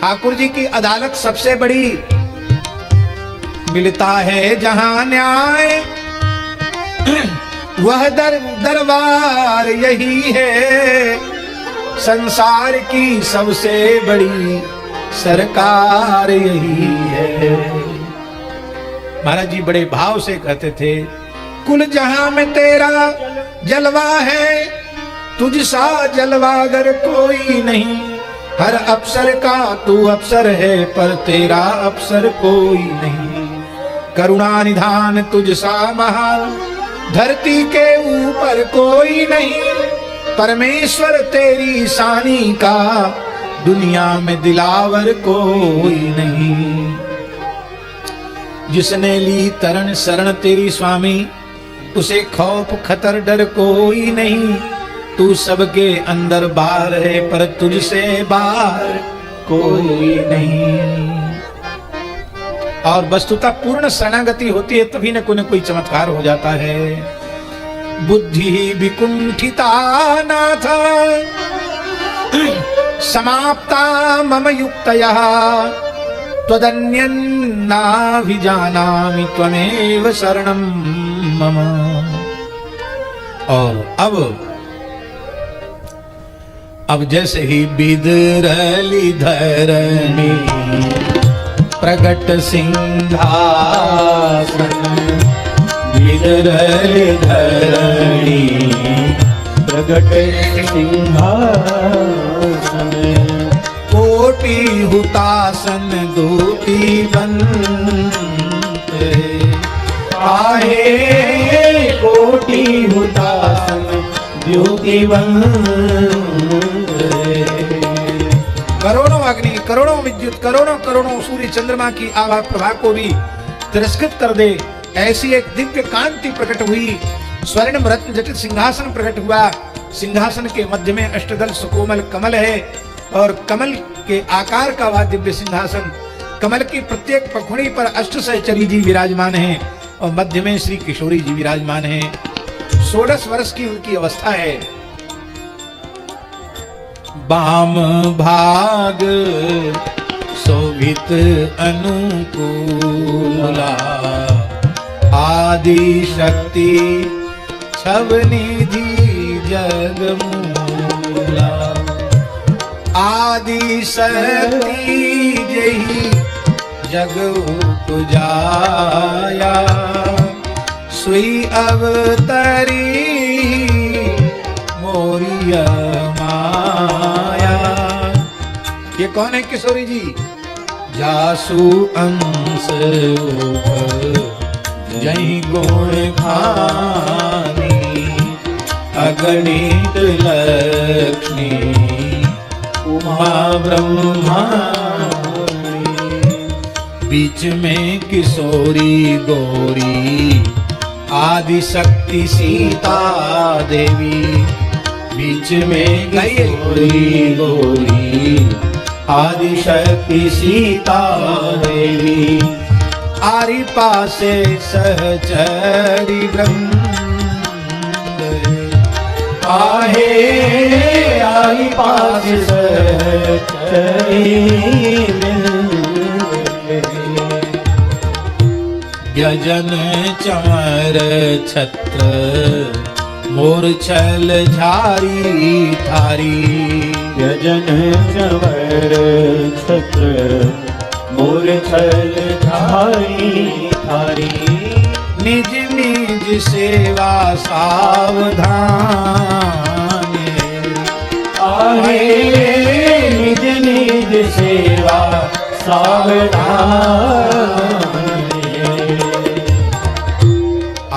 ठाकुर जी की अदालत सबसे बड़ी, मिलता है जहां न्याय वह दरबार यही है, संसार की सबसे बड़ी सरकार यही है। महाराज जी बड़े भाव से कहते थे, कुल जहां में तेरा जलवा है, तुझ सा जलवा अगर कोई नहीं, हर अफसर का तू अफसर है पर तेरा अफसर कोई नहीं। करुणा निधान तुझ सा महा, धरती के ऊपर कोई नहीं, परमेश्वर तेरी शानी का दुनिया में दिलावर कोई नहीं। जिसने ली तरण शरण तेरी स्वामी, उसे खौफ खतर डर कोई नहीं। तू सबके अंदर बाहर है पर तुझसे बाहर कोई नहीं। और वस्तुतः पूर्ण शरणागति होती है तभी न कोई चमत्कार हो जाता है। बुद्धि विकुंठिता नाथ समाप्ता मम युक्तयः, त्वदन्यं नाभिजानामि त्वमेव शरणं मम। और अब जैसे ही बिदरली धरणी प्रगट सिंहासन, बिदरली धरणी प्रगट सिंहासन, कोटि हुतासन दूती बनते, आहे कोटि हुतासन द्यूति बनते। करोड़ों अग्नि, करोड़ों विद्युत, करोड़ों करोड़ों सूर्य चंद्रमा की आभा प्रभा को भी तिरस्कृत कर दे, ऐसी एक दिव्य कांति प्रकट हुई। स्वर्ण रत्न जटित सिंहासन प्रकट हुआ। सिंहासन के मध्य में अष्टदल सुकोमल कमल है और कमल के आकार का वह दिव्य सिंहासन, कमल की प्रत्येक पखुड़ी पर अष्ट सहचरी जी विराजमान हैं और मध्य में श्री किशोरी जी विराजमान हैं। 16 वर्ष की उनकी अवस्था है। बाम भाग शोभित अनुकूला, आदि शक्ति छव निधि जगमूला, आदि शक्ति जही जग उपजाया, सुई अवतरी मोरिया माया। ये कौन है किशोरी जी? जासु अंश जही गुण खानी, अगणित लक्ष्मी उमा ब्रह्मा। बीच में किशोरी गौरी, आदि शक्ति सीता देवी। बीच में किशोरी गौरी, आदि शक्ति सीता देवी। आरी पासे सहचरी ब्रह्म, आहे आरी पासे सहचरी व्यजन चमर छत्र, मूर्छल झारी थारी। व्यजन चमर छत्र, मूर्छल झारी थारी। निज निज सेवा सावधान, आहे निज निज सेवा सावधान।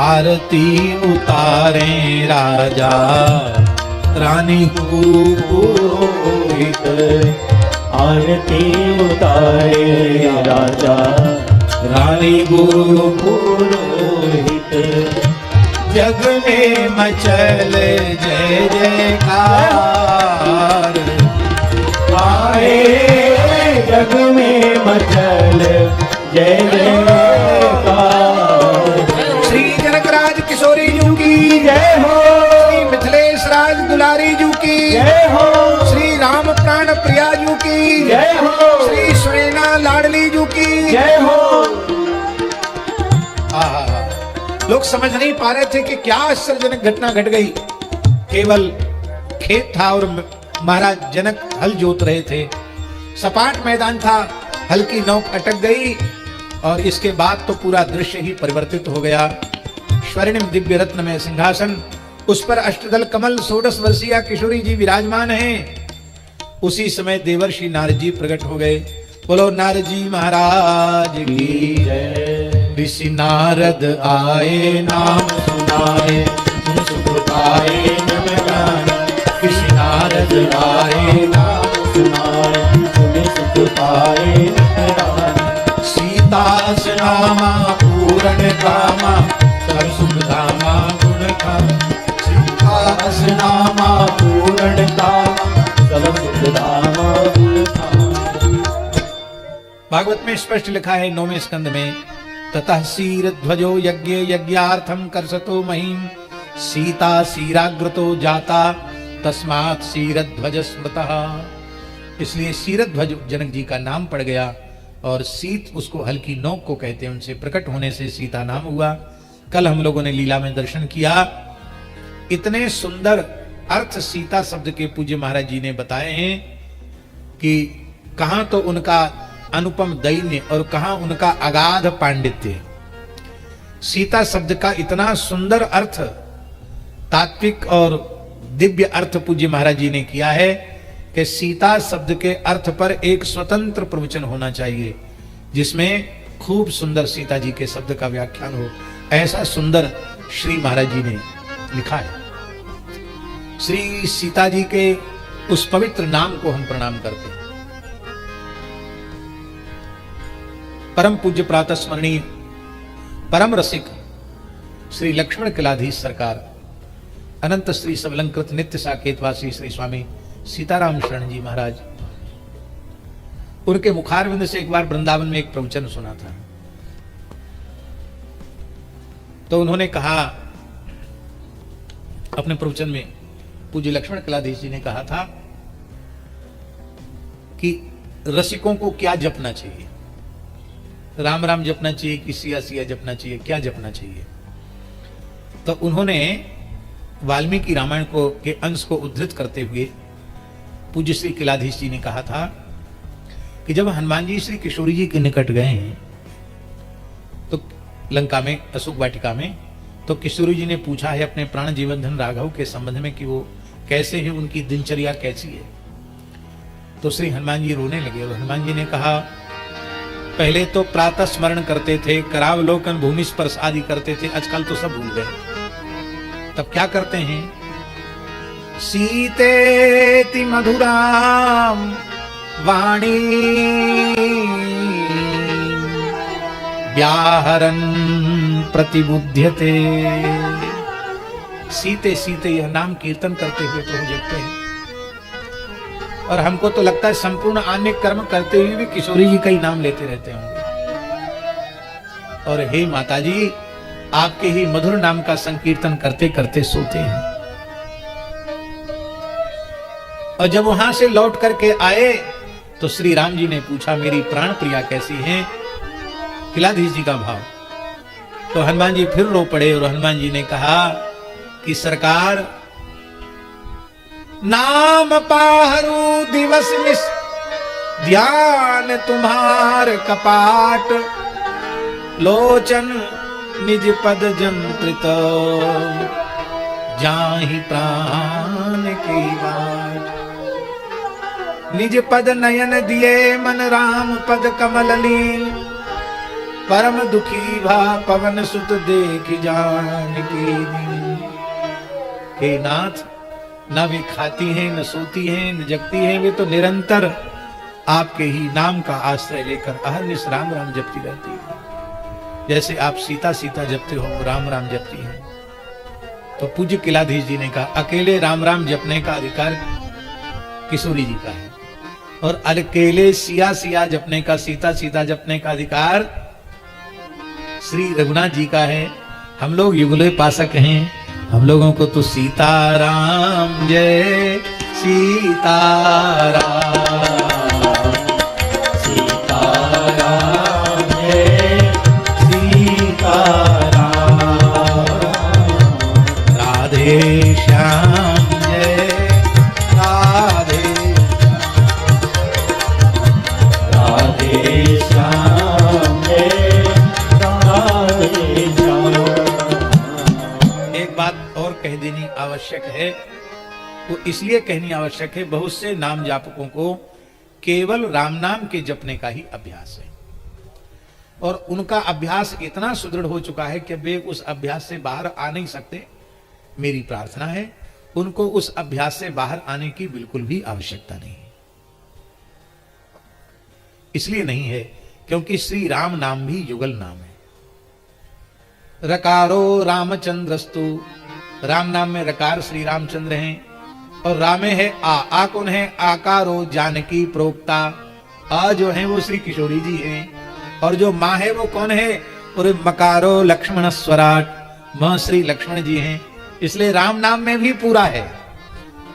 आरती उतारे राजा रानी पुरोहित, आरती उतारे राजा रानी गुरु पुरोहित। जग में मचल जय जयकार, आए जग में मचल जय जयकार। श्री जनकराज किशोरी जी की जय हो, श्री मिथिलेश राज दुलारी जी की जय हो, श्री राम प्राण प्रिया जी की जय हो। श्री सुनैना लाडली जू की जय हो। लोग समझ नहीं पा रहे थे कि क्या आश्चर्यजनक घटना घट गई। केवल खेत था और महाराज जनक हल जोत रहे थे, सपाट मैदान था, हल की नोक अटक गई और इसके बाद तो पूरा दृश्य ही परिवर्तित हो गया। स्वर्णिम दिव्य रत्न में सिंहासन, उस पर अष्टदल कमल 16 वर्षीय किशोरी जी विराजमान हैं। उसी समय देवर्षि नारद जी प्रकट हो गए। बोलो नारद जी महाराज की जय। ऋषि नारद आए नाम सुनाए, सुख पाए जन जान। ऋषि नारद आए नाम सुनाए, सुख पाए जन जान। सीता नामा पूर्ण कामा, सब सुख धामा गुण खामा। सीता नामा पूर्ण कामा, सब सुख धामा गुण खामा। भागवत में स्पष्ट लिखा है 9वें स्कंद में, ततः सीर ध्वजो यज्ञ यज्ञार्थम करसतो महीम। सीता सीराग्रतो जाता, तस्मात् सीरध्वज स्मृतः। इसलिए सीरध्वज जनक जी का नाम पड़ गया और सीत उसको हल्की नोक को कहते हैं, उनसे प्रकट होने से सीता नाम हुआ। कल हम लोगों ने लीला में दर्शन किया, इतने सुंदर अर्थ सीता शब्द के पूज्य महाराज जी ने बताए हैं कि कहां तो उनका अनुपम दैन्य और कहां उनका अगाध पांडित्य। सीता शब्द का इतना सुंदर अर्थ, तात्विक और दिव्य अर्थ पूज्य महाराज जी ने किया है कि सीता शब्द के अर्थ पर एक स्वतंत्र प्रवचन होना चाहिए, जिसमें खूब सुंदर सीता जी के शब्द का व्याख्यान हो। ऐसा सुंदर श्री महाराज जी ने लिखा है। श्री सीता जी के उस पवित्र नाम को हम प्रणाम करते हैं। परम पूज्य प्रातः स्मरणीय परम रसिक श्री लक्ष्मण किलाधीश सरकार, अनंत श्री सबलंकृत नित्य साकेतवासी श्री स्वामी सीताराम शरण जी महाराज, उनके मुखारविंद से एक बार वृंदावन में एक प्रवचन सुना था। तो उन्होंने कहा अपने प्रवचन में, पूज्य लक्ष्मण किलाधीश जी ने कहा था कि रसिकों को क्या जपना चाहिए, राम राम जपना चाहिए कि सिया सिया जपना चाहिए, क्या जपना चाहिए। तो उन्होंने वाल्मीकि रामायण को के अंश को उद्धृत करते हुए पूज्य श्री किलाधीश जी ने कहा था कि जब हनुमान जी श्री किशोरी जी के निकट गए हैं तो लंका में अशोक वाटिका में, तो किशोरी जी ने पूछा है अपने प्राण जीवन धन राघव के संबंध में कि वो कैसे हैं, उनकी दिनचर्या कैसी है। तो श्री हनुमान जी रोने लगे और हनुमान जी ने कहा, पहले तो प्रातः स्मरण करते थे, करावलोकन भूमि स्पर्श आदि करते थे, आजकल तो सब भूल गए। तब क्या करते हैं, सीतेति मधुराम वाणी व्याहरन प्रतिबुध्यते। सीते सीते यह नाम कीर्तन करते हुए प्रभु जपते हैं। और हमको तो लगता है संपूर्ण अन्य कर्म करते हुए भी किशोरी जी का ही नाम लेते रहते होंगे। और हे माता जी, आपके ही मधुर नाम का संकीर्तन करते करते सोते हैं। और जब वहां से लौट करके आए तो श्री राम जी ने पूछा, मेरी प्राण प्रिया कैसी हैं? किलाधीश जी का भाव। तो हनुमान जी फिर रो पड़े और हनुमान जी ने कहा कि सरकार, नाम पाहरू दिवस निस ध्यान तुम्हार कपाट। लोचन निज पद जंत्रित जाहि प्राण की बाट। निज पद नयन दिए मन राम पद कमल लीन। परम दुखी भा पवन सुत देख जान की। हे नाथ, न वे खाती हैं, न सोती हैं, न जगती हैं, वे तो निरंतर आपके ही नाम का आश्रय लेकर अहर्निश राम राम जपती रहती है। जैसे आप सीता सीता जपते हो, राम राम जपती हैं। तो पूज्य किलाधीश जी ने कहा, अकेले राम राम जपने का अधिकार किशोरी जी का है और अकेले सिया सिया जपने का, सीता सीता जपने का अधिकार श्री रघुनाथ जी का है। हम लोग युगले पासक हैं, हम लोगों को तो सीताराम जय सीताराम, आवश्यक है, वो इसलिए कहनी आवश्यक है, बहुत से नाम जापकों को केवल राम नाम के जपने का ही अभ्यास है और उनका अभ्यास इतना सुदृढ़ हो चुका है कि वे उस अभ्यास से बाहर आ नहीं सकते। मेरी प्रार्थना है उनको उस अभ्यास से बाहर आने की बिल्कुल भी आवश्यकता नहीं है। इसलिए नहीं है क्योंकि श्री राम नाम भी युगल नाम है। रकारो रामचंद्रस्तु, राम नाम में रकार श्री रामचंद्र हैं और रामे है आ कौन है? आकारो जानकी प्रोक्ता, आ जो है वो श्री किशोरी जी हैं और जो माँ है वो कौन है? और मकारो लक्ष्मण स्वराट, मां श्री लक्ष्मण जी हैं। इसलिए राम नाम में भी पूरा है।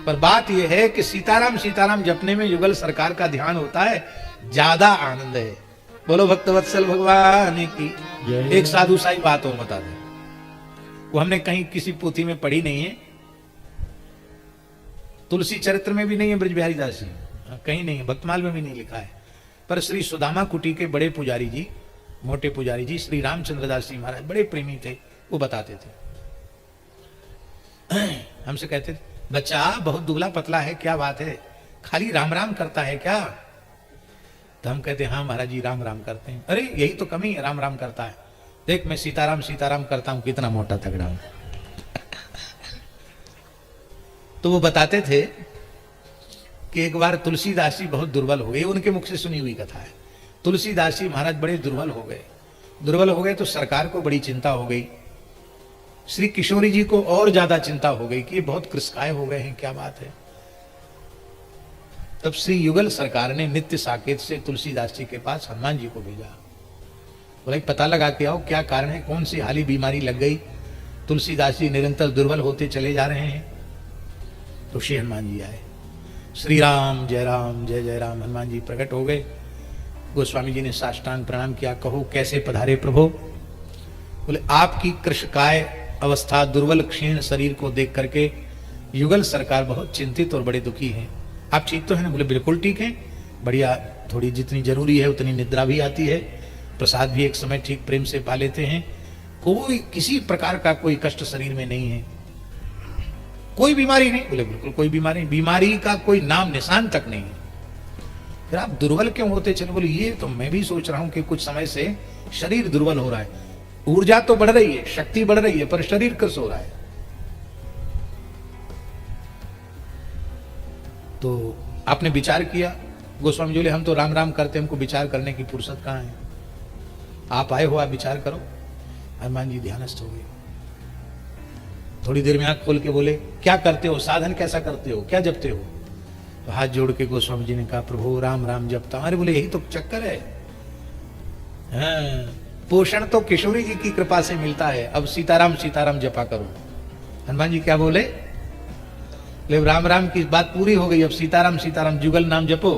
पर बात यह है कि सीताराम सीताराम जपने में युगल सरकार का ध्यान होता है, ज्यादा आनंद है। बोलो भक्तवत्सल भगवान की। एक साधु साई बात और बता दे, वो हमने कहीं किसी पोथी में पढ़ी नहीं है, तुलसी चरित्र में भी नहीं है, ब्रजबिहारी दास जी कहीं नहीं है, भक्तमाल में भी नहीं लिखा है। पर श्री सुदामा कुटी के बड़े पुजारी जी, मोटे पुजारी जी श्री रामचंद्र दास जी महाराज बड़े प्रेमी थे, वो बताते थे। हमसे कहते थे बच्चा बहुत दुबला पतला है, क्या बात है, खाली राम राम करता है क्या? तो हम कहते हाँ महाराज जी राम राम करते हैं। अरे यही तो कमी है, राम राम करता है, देख मैं सीताराम सीताराम करता हूं, कितना मोटा तगड़ा हूं। तो वो बताते थे कि एक बार तुलसीदास जी बहुत दुर्बल हो गए, उनके मुख से सुनी हुई कथा है। तुलसीदास जी महाराज बड़े दुर्बल हो गए तो सरकार को बड़ी चिंता हो गई। श्री किशोरी जी को और ज्यादा चिंता हो गई कि ये बहुत कृषकाय हो गए हैं, क्या बात है। तब श्री युगल सरकार ने नित्य साकेत से तुलसीदास जी के पास हनुमान जी को भेजा। बोला पता लगा के आओ क्या कारण है, कौन सी हाली बीमारी लग गई, तुलसीदास जी निरंतर दुर्बल होते चले जा रहे हैं। तो श्री हनुमान जी आए, श्री राम जय जय राम। हनुमान जी प्रकट हो गए। गोस्वामी जी ने साष्टांग प्रणाम किया, कहो कैसे पधारे प्रभु? बोले आपकी कृषकाय अवस्था, दुर्बल क्षीण शरीर को देख करके युगल सरकार बहुत चिंतित और बड़े दुखी हैं। आप ठीक तो है ना? बोले बिल्कुल ठीक है, बढ़िया, थोड़ी जितनी जरूरी है उतनी निद्रा भी आती है, प्रसाद भी एक समय ठीक प्रेम से पा लेते हैं, कोई किसी प्रकार का कोई कष्ट शरीर में नहीं है, कोई बीमारी नहीं। बोले बिल्कुल कोई बीमारी नहीं, बीमारी का कोई नाम निशान तक नहीं है। फिर आप दुर्बल क्यों होते चले? बोले ये तो मैं भी सोच रहा हूं कि कुछ समय से शरीर दुर्बल हो रहा है, ऊर्जा तो बढ़ रही है, शक्ति बढ़ रही है, पर शरीर कृष हो रहा है। तो आपने विचार किया? गोस्वामी जी बोले हम तो राम राम करते, हमको विचार करने की फुर्सत कहां है, आप आए हो, आप विचार करो। हनुमान जी ध्यानस्थ हो गए। थोड़ी देर में आंख खोल के बोले क्या करते हो, साधन कैसा करते हो, क्या जपते हो? तो हाथ जोड़ के गोस्वामी जी ने कहा प्रभु राम राम जपता। अरे बोले यही तो चक्कर है, हाँ, पोषण तो किशोरी जी की कृपा से मिलता है, अब सीताराम सीताराम जपा करो। हनुमान जी क्या बोले? ले राम राम की बात पूरी हो गई, अब सीताराम सीताराम, जुगल नाम जपो,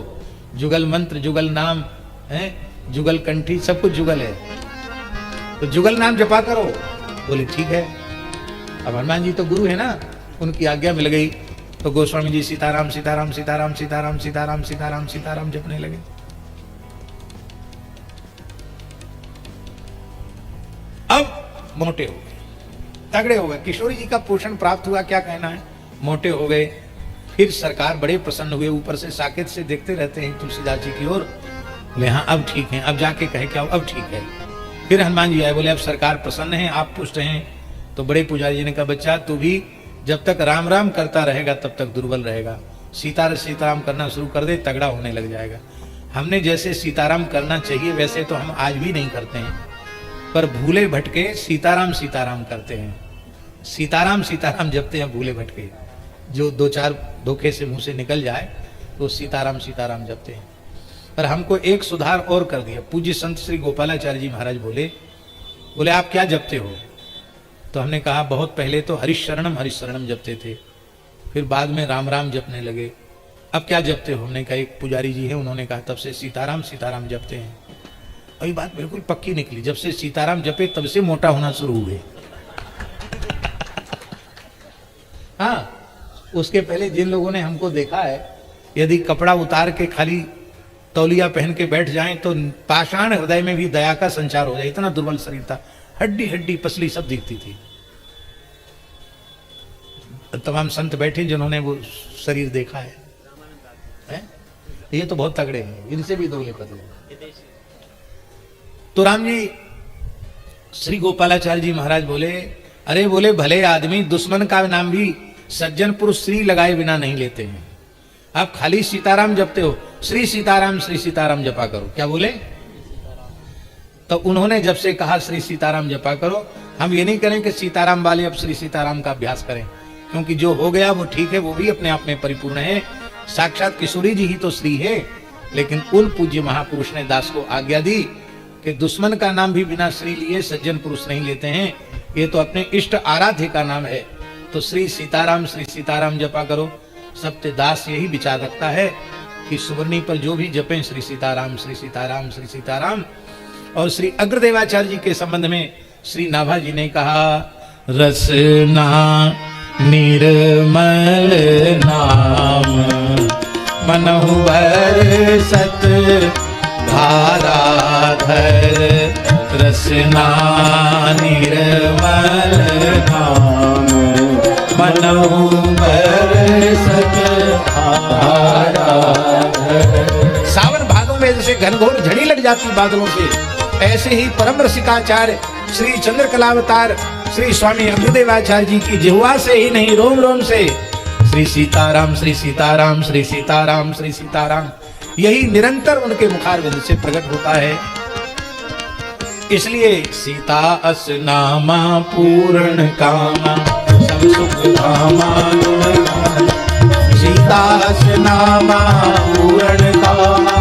जुगल मंत्र, जुगल नाम है, जुगल कंठी, सब कुछ जुगल है, तो जुगल नाम जपा करो। बोले ठीक है। अब हनुमान जी तो गुरु है ना, उनकी आज्ञा मिल गई। तो गोस्वामी जी सीताराम सीताराम सीताराम सीताराम सीताराम सीताराम सीताराम जपने लगे। अब मोटे हो गए, तगड़े हो गए, किशोरी जी का पोषण प्राप्त हुआ, क्या कहना है, मोटे हो गए। फिर सरकार बड़े प्रसन्न हुए, ऊपर से साकेत से देखते रहते हैं तुलसीदास जी की ओर। बोले हाँ अब ठीक है, अब जाके कहे क्या, अब ठीक है। फिर हनुमान जी आए, बोले अब सरकार प्रसन्न है, आप पुष्ट हैं। तो बड़े पुजारी जी ने कहा बच्चा तू भी जब तक राम राम करता रहेगा तब तक दुर्बल रहेगा, सीताराम करना शुरू कर दे, तगड़ा होने लग जाएगा। हमने जैसे सीताराम करना चाहिए वैसे तो हम आज भी नहीं करते हैं, पर भूले भटके सीताराम सीताराम करते हैं, सीताराम सीताराम जपते हैं भूले भटके, जो दो चार धोखे से मुंह से निकल जाए तो सीताराम सीताराम जपते हैं। पर हमको एक सुधार और कर दिया। पूज्य संत श्री गोपालाचार्य जी महाराज बोले आप क्या जपते हो? तो हमने कहा बहुत पहले तो हरिशरणम जपते थे, फिर बाद में राम राम जपने लगे, अब क्या जपते हो? हमने कहा एक पुजारी जी है, उन्होंने कहा तब से सीताराम सीताराम जपते हैं। और ये बात बिल्कुल पक्की निकली, जब से सीताराम जपे तब से मोटा होना शुरू हुए। हाँ, उसके पहले जिन लोगों ने हमको देखा है, यदि कपड़ा उतार के खाली तौलिया पहन के बैठ जाएं तो पाषाण हृदय में भी दया का संचार हो जाए, इतना दुर्बल शरीर था, हड्डी हड्डी पसली सब दिखती थी। तमाम संत बैठे जिन्होंने वो शरीर देखा है? ये तो बहुत तगड़े हैं, इनसे भी दो लिखत लो। तो राम जी श्री गोपालाचार्य जी महाराज बोले, अरे बोले भले आदमी दुश्मन का नाम भी सज्जन पुरुष श्री लगाए बिना नहीं लेते हैं। आप खाली सीताराम जपते हो, श्री सीताराम जपा करो। क्या बोले? तो उन्होंने जब से कहा श्री सीताराम जपा करो, हम ये नहीं करें कि सीताराम वाले अब श्री सीताराम का अभ्यास करें, क्योंकि जो हो गया वो ठीक है, वो भी अपने आप में परिपूर्ण है। साक्षात किशोरी जी ही तो श्री है। लेकिन उन पूज्य महापुरुष ने दास को आज्ञा दी कि दुश्मन का नाम भी बिना श्री लिए सज्जन पुरुष नहीं लेते हैं, ये तो अपने इष्ट आराध्य का नाम है। तो श्री सीताराम जपा करो। सत्य दास यही विचार रखता है कि सुवर्णी पर जो भी जपें श्री सीताराम श्री सीताराम श्री सीताराम। और श्री अग्रदेवाचार्य जी के संबंध में श्री नाभा जी ने कहा, रसना निर्मल नाम मनहु बरसत धाराधर, रसना निर्मल नाम मनहु बरसत धाराधर। सावन भादों में जैसे घनघोर झड़ी लग जाती बादलों से, ऐसे ही परम रसिकाचार्य श्री चंद्रकलावतार श्री स्वामी अग्रदेवाचार्य जी की जिह्वा से ही नहीं, रोम रोम से श्री सीताराम श्री सीताराम श्री सीताराम श्री सीताराम यही निरंतर उनके मुखारविंद से प्रकट होता है। इसलिए सीता अस नामा पूर्ण कामा सब सुख धामा गुण गान, सीता अस नामा पूर्ण कामा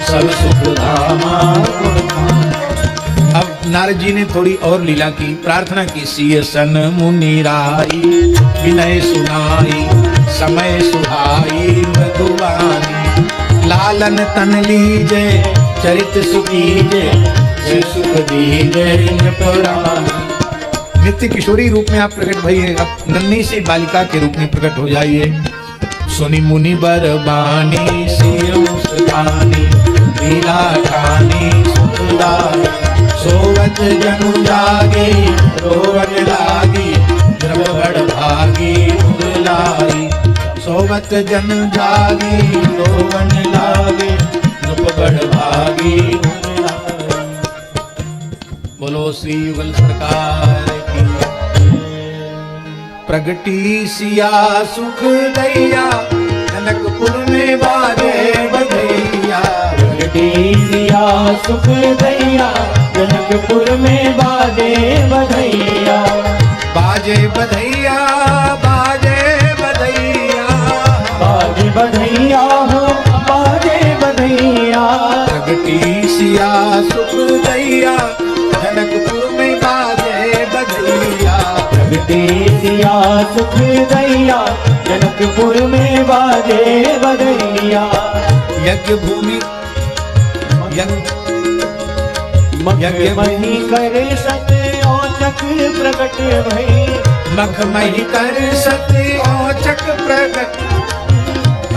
सब सुख धामा गुण गान। अब नारद जी ने थोड़ी और लीला की, प्रार्थना की, सीय सन मुनि राई विनय सुनाई समय सुहाई मृदुवानी, लालन तन लीजे चरित सुखीजे सुख दीजे पुराण। नित्य किशोरी रूप में आप प्रकट भइए, अब नन्ही सी बालिका के रूप में प्रकट हो जाइए। सुनी मुनि बर बानी सिय मुस्कानी लीला खानी सुखदाई, सोवत जनु जागी रोवन लागी द्रव बड़ भागी मुदलाई, सोवत जन जागी रोवन लागी द्रव बड़ भागी मुदलाई। बोलो श्री युगल सरकार की। प्रगटी सिया सुख दैया जनकपुर में बाजे बधैया, प्रगटी सिया सुख दैया जनकपुर में बाजे बधैया, बाजे बधैया बाजे बधैया बाजे बधैया हो बाजे बधैया। प्रगटी सिया सुख दैया जनकपुर में बाजे बधैया, प्रगटी सिया सुख दैया जनकपुर में बाजे बधैया। यज्ञ भूमि यज्ञ मही करे सत औचक प्रकट भई, मख मही कर सती औचक प्रकट,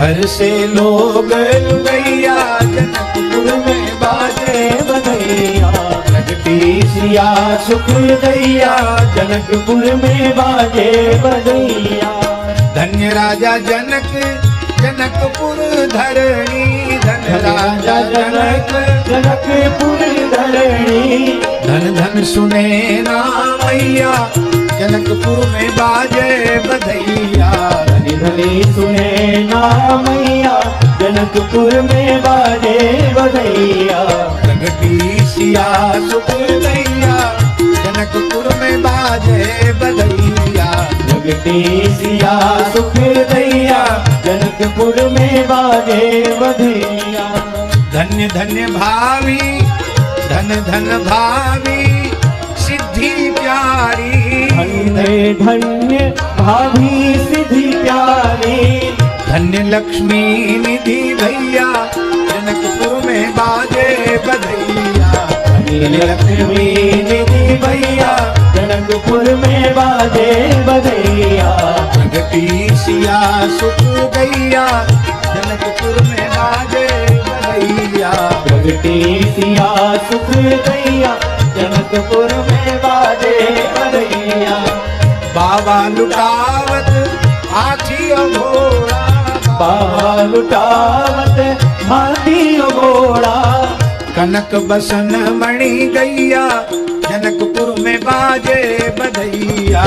हर से लोग लुगैया जनकपुर में बाजे बधैया। प्रगटी सिया सुख दैया जनकपुर में बाजे बधैया। धन्य राजा जनक जनकपुर धरणी, धन राजा जनक जनकपुर धरणी, धन धन सुने मैया जनकपुर में बाजे बधैया। धनी धनी सुने मैया जनकपुर में बाजे बधैया। प्रगटी सिया सुख दैया जनकपुर में बाजे बधैया, प्रगटी सिया सुख दैया जनकपुर में बाजे बधैया। धन्य धन्य भावी धन धन भावी सिद्धि प्यारी, धन्य धन्य भाभी सिद्धि प्यारी। धन्य लक्ष्मी निधि भैया जनकपुर में बाजे बधैया, धन्य लक्ष्मी निधि भैया जनकपुर में बाजे बधैया। प्रगटी सिया सुख दैया जनकपुर में बाजे बधैया, प्रगटी सिया सुख दैया जनकपुर में बाजे बधैया। बाबा लुटावत हाथी घोड़ा बाबा लुटावत हाथी घोड़ा कनक बसन मणि गैया जनकपुर में बाजे बधैया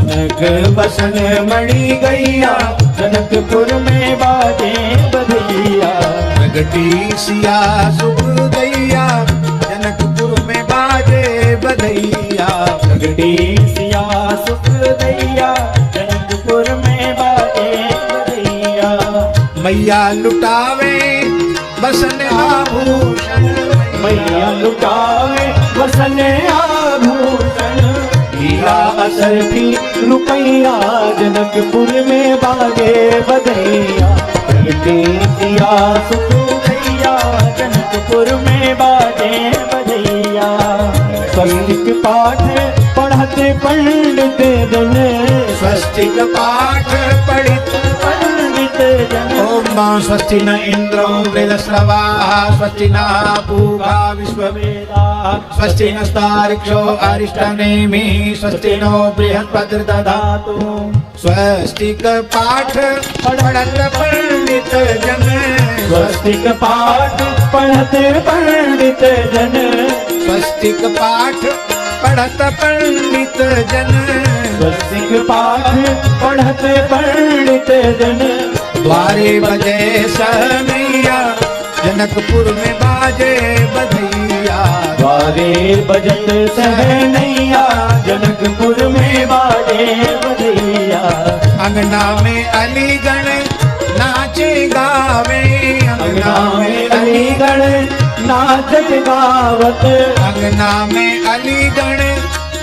कनक बसन मणि गैया जनकपुर में बाजे बधैया प्रगटी सिया सुख गैया जनकपुर में बाजे बधैया प्रगटी सिया सुख दैया जनकपुर में बाजे बधैया मैया लुटावे बसन आभूषण मैया लुटावे वसन आभूषण हीरा असर भी रुपैया जनकपुर में बाजे बधैया प्रगटी सिया सुख दैया जनकपुर में बाजे बधैया स्वस्तिक पाठ पढ़ते पंडित जन स्वस्तिक पाठ पढ़ित पंडित जन ओम मां स्वस्ति न इंद्रो वृद्धश्रवाः स्वस्ति न पूषा विश्ववेदाः स्वस्ति नस्तार्क्ष्यो अरिष्टनेमिः स्वस्ति नो बृहस्पतिर्दधातु स्वस्तिक पाठ पढ़त पंडित जन स्वस्तिक पाठ पढ़ते पंडित जन स्वस्तिक पाठ पढ़त पंडित जन स्वस्तिक पाठ पढ़ते पंडित जन द्वारे बजे सहनैया जनकपुर में बाजे बधैया द्वारे बजत सहनैया जनकपुर में बाजे बधैया अंगना में अलीगण नाचे गावे अंगना में अलीगढ़ नाचत गावत अंगना में अलीगण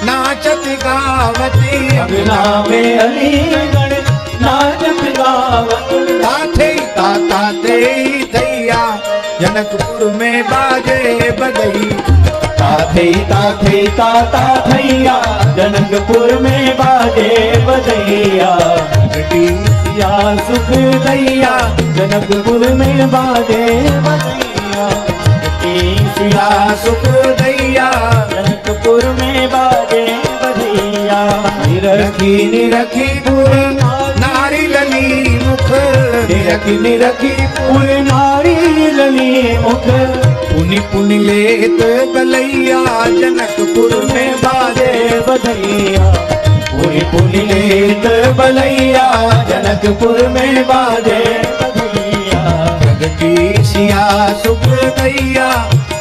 नाचत गावती अंगना में अलीगढ़ नाचत गावत ताथे ताता ते थैया जनकपुर में बाजे बधई ताथे ताथे ताता थैया जनकपुर में बाजे बधैया घटी या सुख दैया जनकपुर में बाजे बधैया सिया सुख दैया जनकपुर में बाजे बधैया निरखी निरखी पुर नारी लली मुख निरखी निरखी पुर नारी लली मुख पुनि पुनि लेत बलैया जनकपुर में बाजे बधैया पुनि पुनि लेत बलैया जनकपुर में बाजे बधैया प्रगटी सिया सुख दैया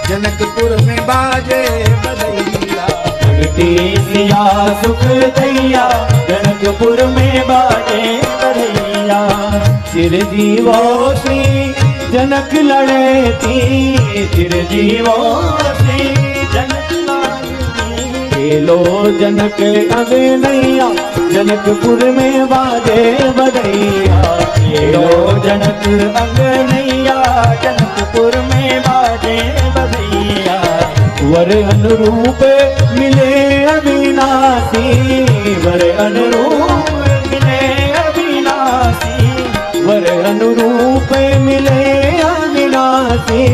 जनकपुर में बाजे बधैया प्रगटी सिया सुख दैया जनकपुर में बाजे बधैया चिर जीवो श्री जनक लड़े थी चिर जीवो श्री जनक लड़े खेलो जनक अगनैया जनकपुर में बाजे बधैया खेलो जनक अगनैया जनकपुर में बाजे बधैया वर अनुरूप मिले अविनाशी वर अनुरूप मिले अविनाशी वर अनुरूप मिले अविनाशी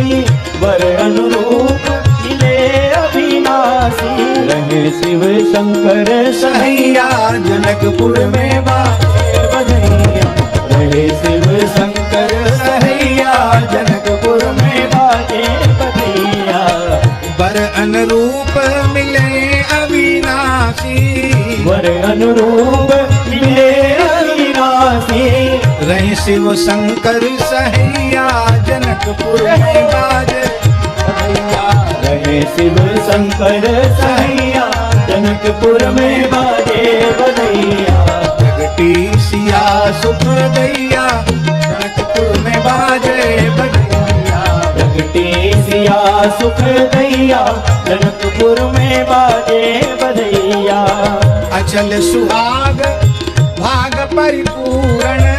वर अनुरूप मिले अविनाशी रहे शिव शंकर सहैया जनकपुर में बाजे बधैया रहे शिव शंकर सहैया जनकपुर में बाजे बधैया वर अनुरूप मिले अविनाशी वर अनुरूप मिले अविनाशी रहे शिव शंकर सहैया जनकपुर में बाजे बधैया रहे शिव शंकर सहैया जनकपुर में बाजे बधैया प्रगटी सिया सुख दैया जनकपुर में बाजे बधैया प्रगटी सिया सुख दैया जनकपुर में बाजे बधैया अचल सुहाग भाग परिपूर्ण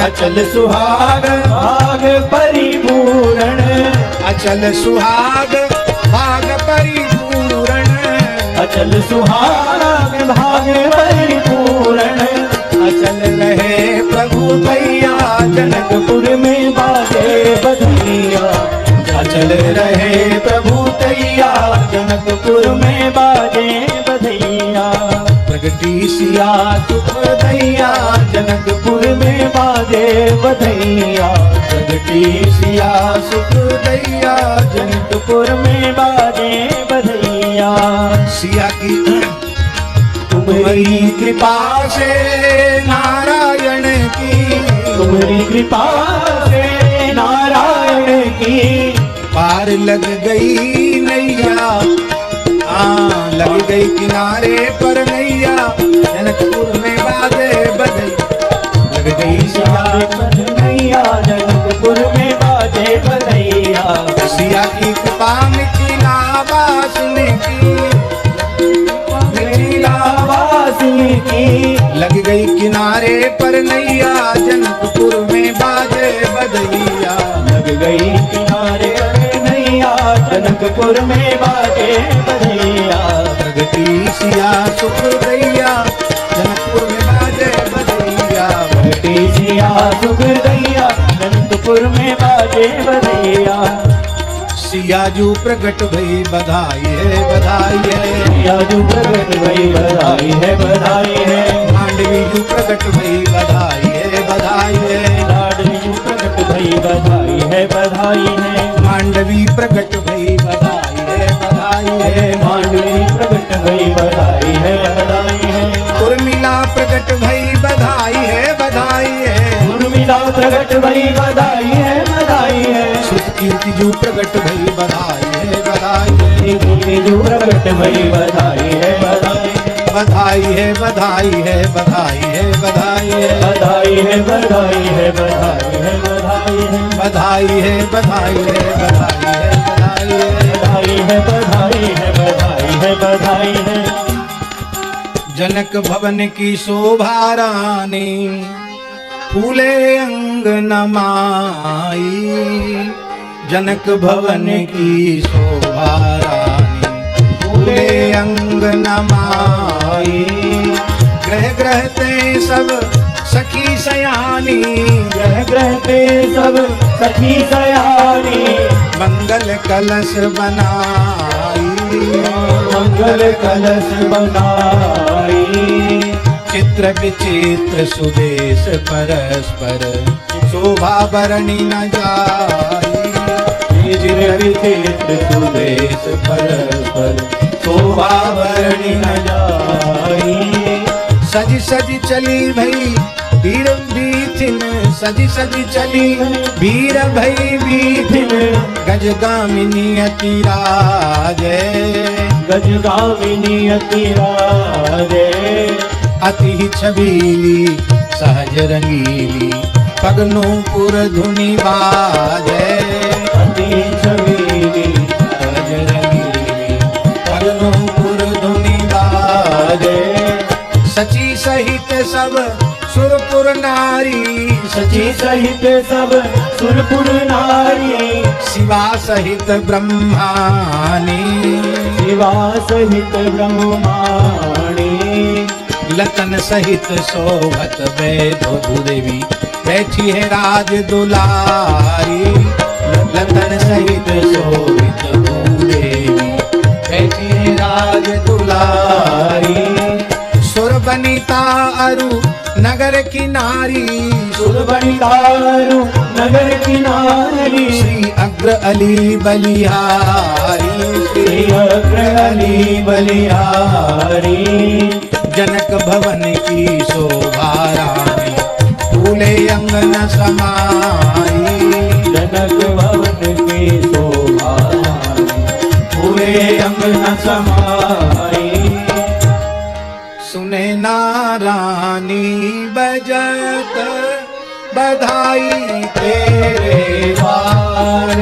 अचल सुहाग भाग परिपूर्ण अचल सुहाग भाग परिपूर्ण अचल सुहाग भाग परिपूर्ण अचल रहे प्रभु भैया जनकपुर में बाजे बधैया अचल रहे प्रभु तैया जनकपुर में बाजे बधैया प्रगटी सिया सुख दैया जनकपुर बाजे बधैया, प्रगटी सिया सुख दैया जनकपुर में बाजे बधैया। सिया की तुम्हारी कृपा से नारायण की, तुम्हारी कृपा से नारायण की पार लग गई नैया, हाँ लग गई किनारे पर नैया, जनकपुर में बाजे बधई लग गई सिया नैया, जनकपुर में बाजे बधैया। सिया की कृपा मिथिला वासिनी की, मिथिला वासिनी की लग गई किनारे पर नैया, जनकपुर में बाजे बधैया लग गई किनारे नैया, जनकपुर में बाजे बधैया। प्रगति सिया सुख दैया जनकपुर में बाजे बधैया, प्रगटी सिया सुख दैया, जनकपुर में बाजे बधैया। सियाजू प्रगट भई बधाई है बधाई है, सियाजू प्रगट भई बधाई है बधाई है, मांडवी जू प्रगट भई बधाई है बधाई है, लाडली जू प्रगट भई बधाई है बधाई है, मांडवी प्रगट भई बधाई है बधाई है, मांडवी प्रगट भई बधाई है बधाई है, उर्मिला प्रगट भई बधाई है बधाई है, उर्मिला प्रगट भई बधाई है बधाई है, सुत कीर्ति जू प्रगट भई बधाई है बधाई है, कीर्ति जू प्रगट भई बधाई है बधाई है, बधाई है बधाई है बधाई है बधाई है, बधाई है बधाई है बधाई है बधाई है, बधाई है बधाई है बधाई है बधाई है, बधाई है बधाई है बधाई है। जनक भवन की शोभा रानी फूले अंग नमाई, जनक भवन की शोभा रानी फूले अंग नमाई, ग्रह ग्रह ते सब सखी सयानी, ग्रह ग्रह पे सब सखी सयानी, मंगल कलश बनाई, मंगल कलश बनाई, चित्र विचित्र सुदेश परस्पर शोभा बरणी न जाई, चित्र विचित्र सुदेश परस्पर शोभा बरणी न जाई, सज सज चली भई भीड़ बीथिन, सज सज चली भीड़ भई बीथिन, गजगामिनी अतिराजे, गजगामिनी अतिराजे, अति छबीली सहज रंगीली पगनूपुर धुनि बाजे, अति छबीली सहज रंगीली पगनूपुर धुनि बाजे, सची सहित सब सुरपुर नारी, सची सहित सब सुरपुर नारी, शिवा सहित ब्रह्मानी, शिवा सहित ब्रह्माणी, लतन सहित शोभत बैठो भूदेवी बैठी है राज दुलारी, लतन सहित शोभित भूदेवी बैठी है राज दुलारी, सुर बनिता अरु नगर की नारी, सुर बनितारु नगर की नारी, श्री अग्र अली बलिहारी, श्री अग्र अली बलिहारी, जनक भवन की शोभा रानी फूले अंगन समाई, जनक भवन की शोभा फूले अंगन समाई, सुने नारानी बजत बधाई तेरे द्वार,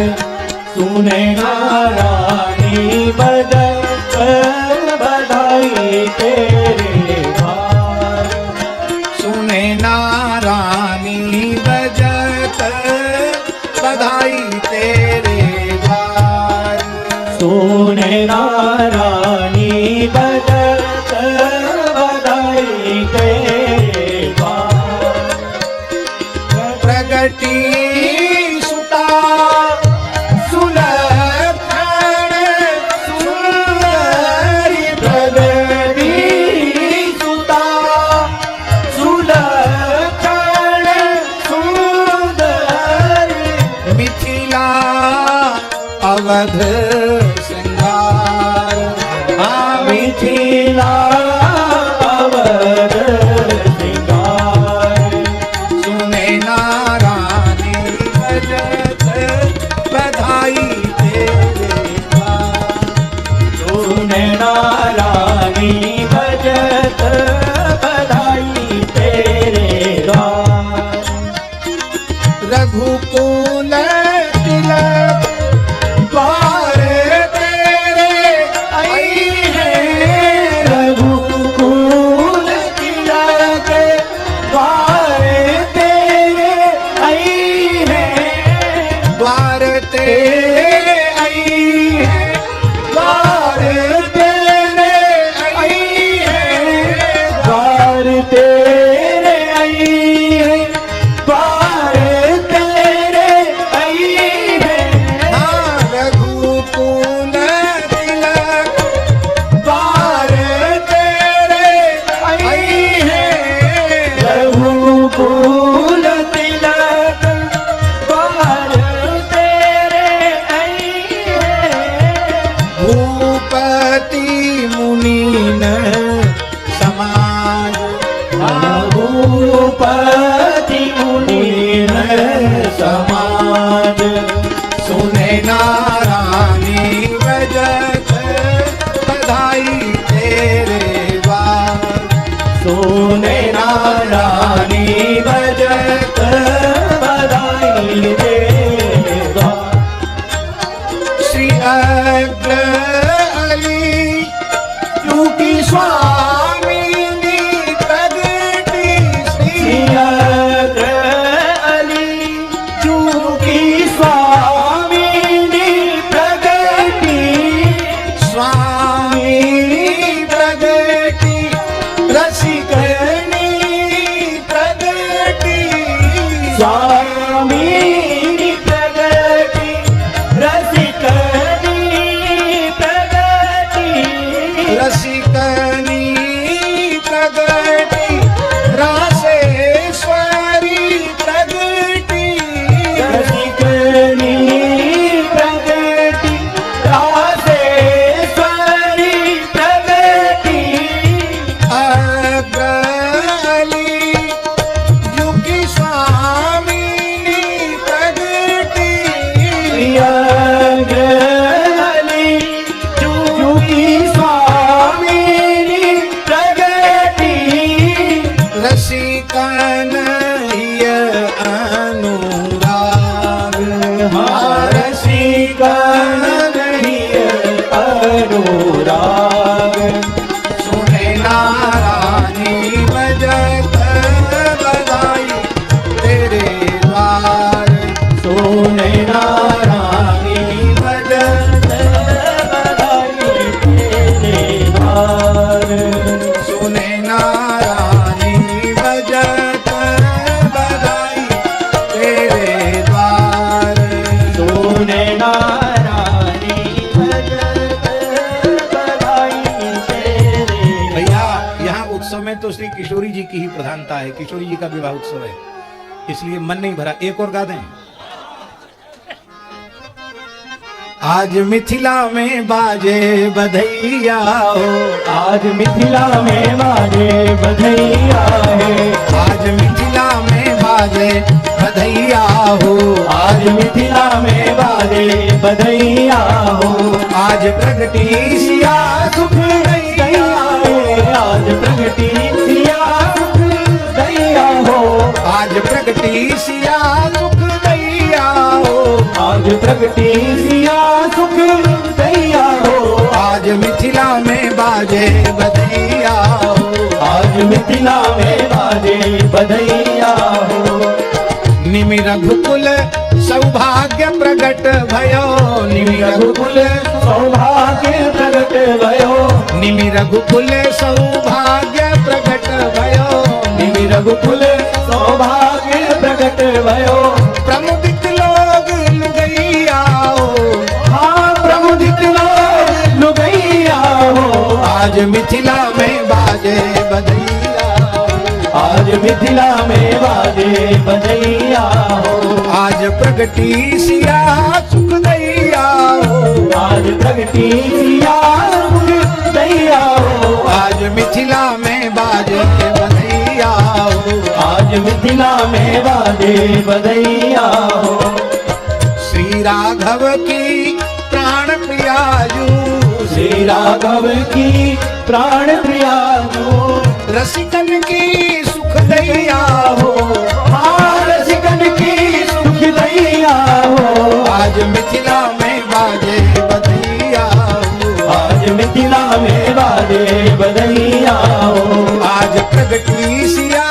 सुने नारानी बजत बधाई तेरे द्वार, सुने नारानी बजत बधाई तेरे द्वार, सुने नारानी बजत बधाई तेरे द्वार, प्रगटी सुता सुलक्षण सुंदरी, प्रगति सुता सुलक्षण श्रृंगार। हाँ मिथिला अवध श्रृंगार। सुने नारानी बजत बधाई तेरे द्वार। सुने नारानी बजत बधाई तेरे द्वार। रघुकुल तिलक द्वार तेरे आई है। रघुकुल तिलक द्वार तेरे आई है। द्वार तेरे आई है। द्वार तेरे आई है। द्वार तेरे आई है। द्वार तेरे आई है। हाँ रघुकुल तिलक द्वार तेरे आई है। रघुकुल तिलक द्वार तेरे आई है। भूपति मुनीन समाज। भूपति मुनीन समाज। सुने नारानी बजत बधाई तेरे द्वार। सोने नारानी बजत बधाई तेरे द्वार। श्री अग्र अली चूकी स्वामिनी प्रगति। श्री अग्र अली चूकी स्वामिनी प्रगति। स्वामिनी प्रगति रसिकनी प्रगति। स्वामिनी प्रगति रसिकनी प्रगति। रसिकनी प्रगति रासेश्वरी प्रगति। रसिकनी प्रगति रासेश्वरी प्रगति। अग्रली युगी स्वामिनी प्रगति। अग्रली चूकी स्वामिनी प्रगति। रसिकन हिय अनुराग। रसिकन हिय अनुराग। सुने नारानी बजत बधाई तेरे द्वार। सोने नारानी बजत बधाई तेरे द्वार। सुने नारानी बजत बधाई तेरे द्वार। सोने नारानी बजत बधाई तेरे। भैया यहाँ उत्सव में तो श्री किशोरी जी की ही प्रधानता है। किशोरी जी का विवाह उत्सव है, इसलिए मन नहीं भरा। एक और गा दें। आज मिथिला में बाजे बधैया हो। आज मिथिला में बाजे बधैया है। आज मिथिला में बाजे बधैया हो। आज मिथिला में बाजे बधैया हो। आज प्रगटी सिया सुख दैया हो। आज प्रगटी सिया सुख दैया हो। आज प्रगटी सिया सुख दैया हो। आज प्रगटी सिया सुख दैया हो। आज मिथिला में बाजे बधैया हो। आज मिथिला में बाजे बधैया हो। निमि रघुकुल सौभाग्य प्रगट भयो। निमि रघुकुल सौभाग्य प्रगट भयो। निमि रघुकुल सौभाग्य प्रगट भयो। निमि रघुकुल सौभाग्य प्रगट भयो। प्रमुदित लोग लुगैया हो। हाँ प्रमुदित लोग लुगैया हो। आज मिथिला में बाजे बधैया हो। आज मिथिला में बाजे बधैया हो। आज प्रगटी सिया सुख दैया हो। आज प्रगटी सिया सुख दैया हो, आज मिथिला में बाजे बधैया हो, आज मिथिला में बाजे बधैया हो। श्री राघव की प्राण प्रियायु, श्री राघव की प्राण प्रियायु, रसिकन की सुख दैया हो, रसिकन की सुख दैया हो। आज मिथिला में बाजे बधैया हो, आज मिथिला में बाजे बधैया हो, आज प्रगटी सिया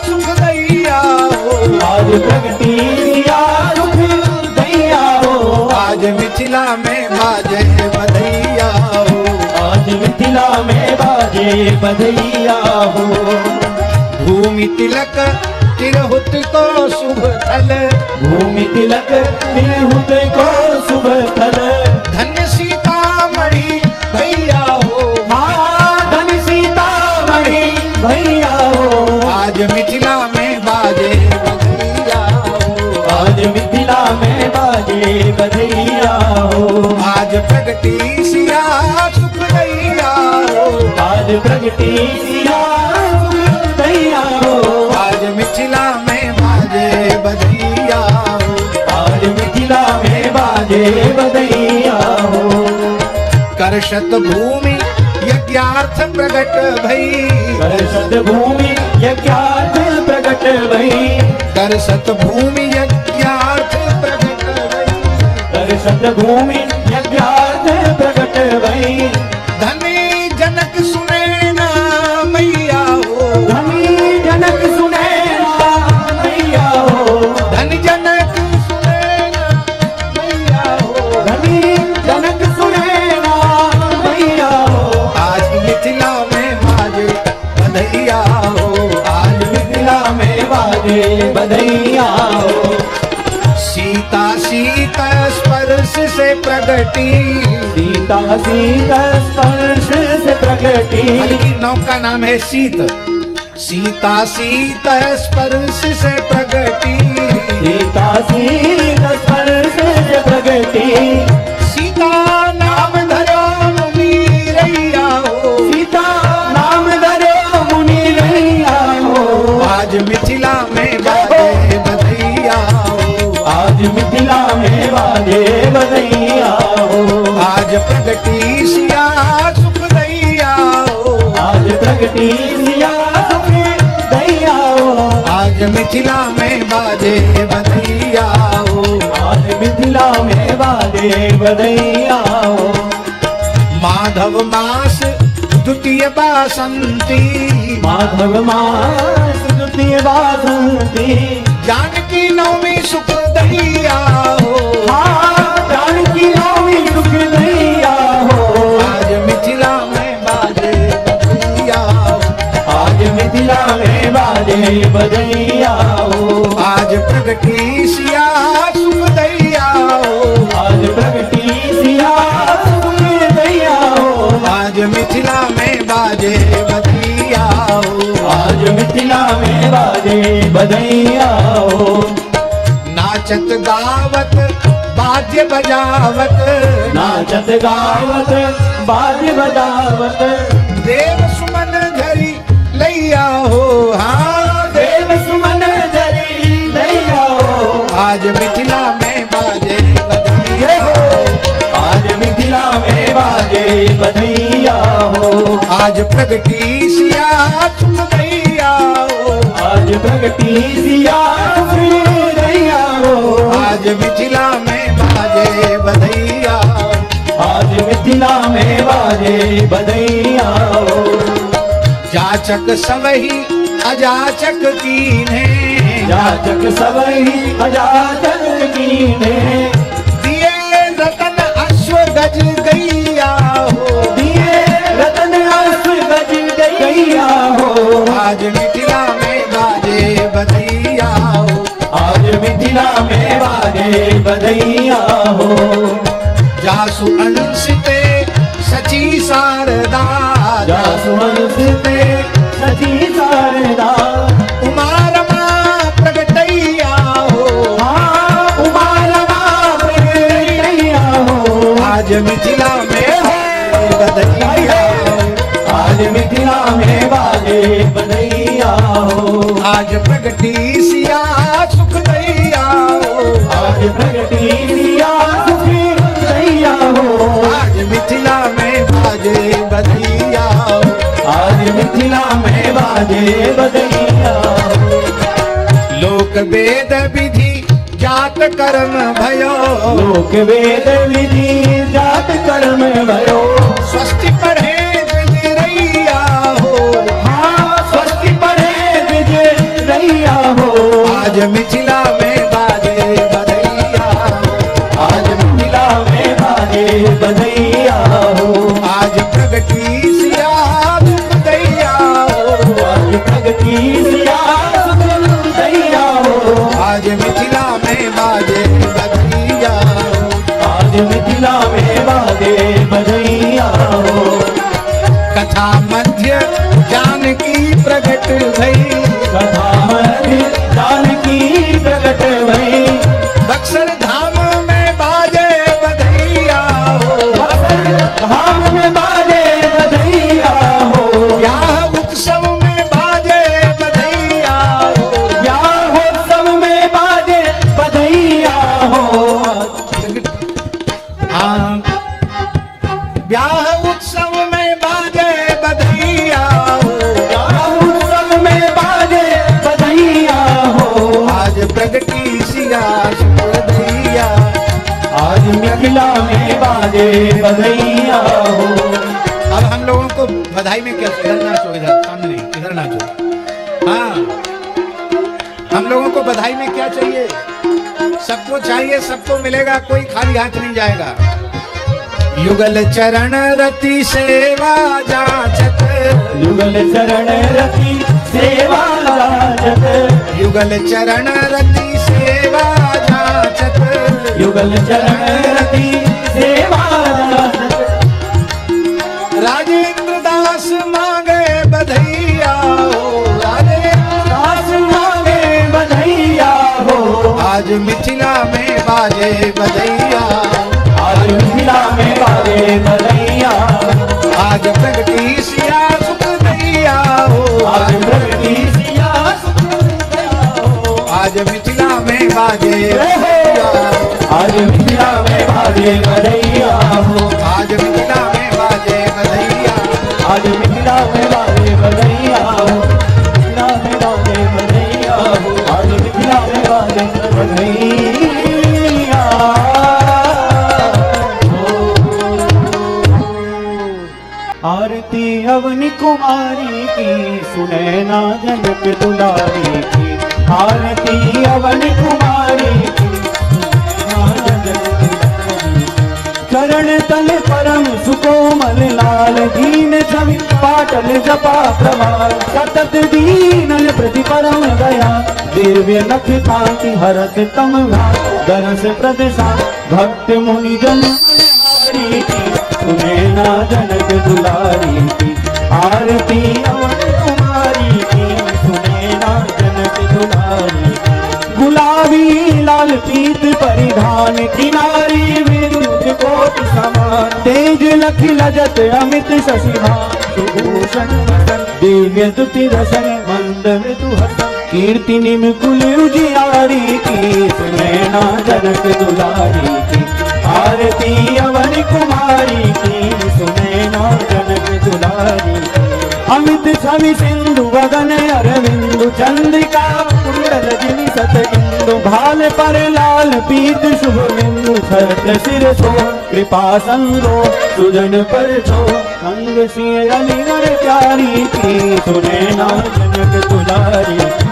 सुख दैया हो, आज प्रगटी सिया सुख दैया हो। आज मिथिला में बाजे बधैया हो, आज मिथिला में बाजे बधैया हो। भूमि तिलक तिरहुत को शुभ थल, भूमि तिलक तिरहुत को शुभ थल, धन्य सीतामढ़ी भैया हो, धन सीतामढ़ी भैया हो। आज मिथिला में बाजे बधैया हो, आज मिथिला में बाजे बधैया हो, आज प्रगटी सिया सुख दैया हो, आज प्रगटी सिया सुख दैया हो। आज मिथिला में बाजे बधैया हो, आज मिथिला में बाजे बधैया हो। करशत भूमि यज्ञार्थ प्रगट भई, करशत भूमि यज्ञार्थ प्रगट भई, करशत भूमि यज्ञार्थ प्रगट भई, करशत भूमि यज्ञार्थ प्रगट भई। धनी जनक सुने ना मैया हो, धनी जनक सुने मैया हो, धनी जनक सुने ना मैया हो, धनी जनक सुने मैया हो। आज मिथिला में बाजे बधैया हो, आज मिथिला में बाजे बधैया हो। सीता सीता स्पर्श से प्रगटी, सीता सीता स्पर्श से प्रगटी, हल्की नौका नाम है सीत, सीता सीता स्पर्श से प्रगटी, सीता सीता स्पर्श से प्रगटी। सीता नाम धरो मुनि रैया हो, सीता नाम धरो मुनि रैया हो। आज मिथिला में बाजे बधैया हो, आज मिथिला में बाजे बधैया हो, आज प्रगटी सिया सुख दैया हो, आज प्रगटी सिया सुख दैया हो। आज मिथिला में बाजे बधैया हो, आज मिथिला में बाजे बधैया हो। माधव मास द्वितीय बासंती, माधव मास द्वितीय बासंती, जानकी नवमी सुख दैया हो, जानकी नवमी सुख दैया हो। आज मिथिला में बाजे बधैया हो, आज मिथिला में बाजे बधैया हो, आज प्रगटी सिया सुख दैया हो, आज प्रगटी सिया सुख दैया हो। आज मिथिला में बाजे बधैया हो, आज मिथिला में बाजे बधैया हो। नाचत गावत वाद्य बजावत, नाचत गावत बाज बजावत, देव सुमन झरी लैया हो, हाँ देव सुमन धरी दैया हो। आज मिथिला में बाजे बधैया हो, आज मिथिला में बाजे बधैया हो, आज प्रगटी सिया सुख दैया हो, आज प्रगटी सिया सुख दैया हो। आज मिथिला में बाजे बधैया हो, आज मिथिला में बाजे बधैया हो। जाचक सवही अजाचक कीन्हे, जाचक सबही अजाचक कीन्हे, दिए रतन अश्व गज गैया हो, दिए रतन अश्व गज गैया हो। आज मिथिला में बाजे बधैया हो, आज मिथिला में बाजे बधैया हो। जासु अंशिते सची शारदा, जासु हंसते सची शारदा, उमा रमा प्रगटैया हो, उमा रमा प्रगटैया हो। आज आज मिथिला में हो बधैया, आज मिथिला में बाजे बधैया हो। आज प्रगटी सिया सुख दैया हो, आज प्रगटी सिया सुख दैया हो। आज मिथिला में बाजे बधैया हो, आज मिथिला में बाजे बधैया हो। लोक वेद विधि जात कर्म भयो, लोक वेद विधि जात कर्म भयो। स्वस्ति पढ़े विजरैया हो, हाँ स्वस्ति पढ़े विजय रैया हो। आज मिथिला में बाजे बधैया हो, आज मिथिला में बाजे बधैया हो। आज प्रगटी सिया सुख दैया हो, आज प्रगति सिया सुख दैया हो। आज मिथिला में बाजे बधैया हो, आज मिथिला में बाजे बधैया हो। कथा मध्य जानकी प्रगट भई, कथा मध्य जानकी प्रकट भई। बक्सर धाम में बाजे बधैया हो, धाम में बाजे बधैया हो। ब्याह उत्सव में बाजे बधैया हो, ब्याह उत्सव में बाजे बधैया हो। हाँ ब्याह उत्सव में बाजे बधैया हो, ब्याह उत्सव में बाजे बधैया हो। आज प्रगटी सिया सुख दैया, आज मिथिला में बाजे बधैया हो। अब हम लोगों को बधाई में क्या, इधर नाचो, इधर सामने इधर नाचो। हाँ हम लोगों को बधाई में क्या चाहिए, सबको चाहिए, सबको मिलेगा, कोई खाली हाथ नहीं जाएगा। युगल चरण रति सेवा जाचत, युगल चरण रति सेवा जाचत। युगल चरण रति सेवा जाचत, युगल चरण रति सेवा जाचत। राजेंद्र दास मांगे बधैया हो, राजेंद्र दास मांगे बधैया हो। आज मिथिला में बाजे बधैया, आज मिथिला में बाजे बधैया। आज प्रगटी सिया सुख दैया हो, आज प्रगति सिया सुख दैया हो। आज मिथिला में बाजे बधैया, आज मिथिला में बाजे बधैया हो। आज मिथिला में बाजे बधैया, आज मिथिला में बाजे बधैया हो। मिथिला में बाजे बधैया हो। आज मिथिला में बाजे बधैया हो। आरती अवनी कुमारी की सुनैना जनक दुलारी की। आरती अवनी कुमारी की सुनैना जनक दुलारी की। चरण तल परम सुकोमल लाल दीन छवि पाटल जपा प्रमाण। सतत दीनल प्रति परम दया दिव्य नख कांति हरत तम दरस प्रदशा। भक्त मुनि जन हरि की सुनैना जनक दुलारी की। आरती अवध कुमारी की सुनैना जनक दुलारी की। गुलाबी लाल पीत परिधान किनारी विद्युत कोटि समान। तेज लख लजत अमित शशिभा सुभूषण वसन। दिव्य दुति रसन मंद मृदु हसन। कीर्ति निमकुल उजियारी की सुनैना जनक दुलारी की। आरती अवन कुमारी की सुनैना जनक दुलारी की। अमित छवि सिंधु वदन अरविंदु चंद्रिका कुंडल जिनि सत इंदु। भाल पर लाल पीत शुभ बिंदु छत्र सिर सो कृपा संगो सुजन पर छो। अंग सिंह अलिवर प्यारी की सुनैना जनक दुलारी की।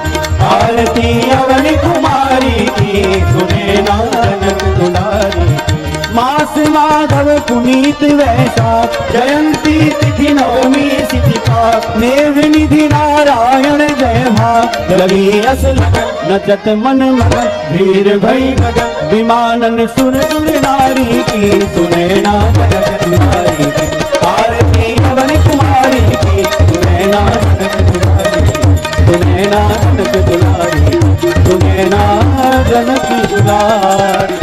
आरती अवन कुमारी की सुनैना जनक दुलारी की। मास माधव पुनीत वैशाख जयंती तिथि नवमी तिथिका। नेव निधि नारायण जय भाग रवि अस लगन नचत मन मगन। भीर भई गगन विमानन सुर सुर नारी की सुनैना जनक दुलारी की। आरती अवन कुमारी की सुनैना जनक दुलारी की। सुनैना जनक दुलारी की। सुनैना जनक दुलारी।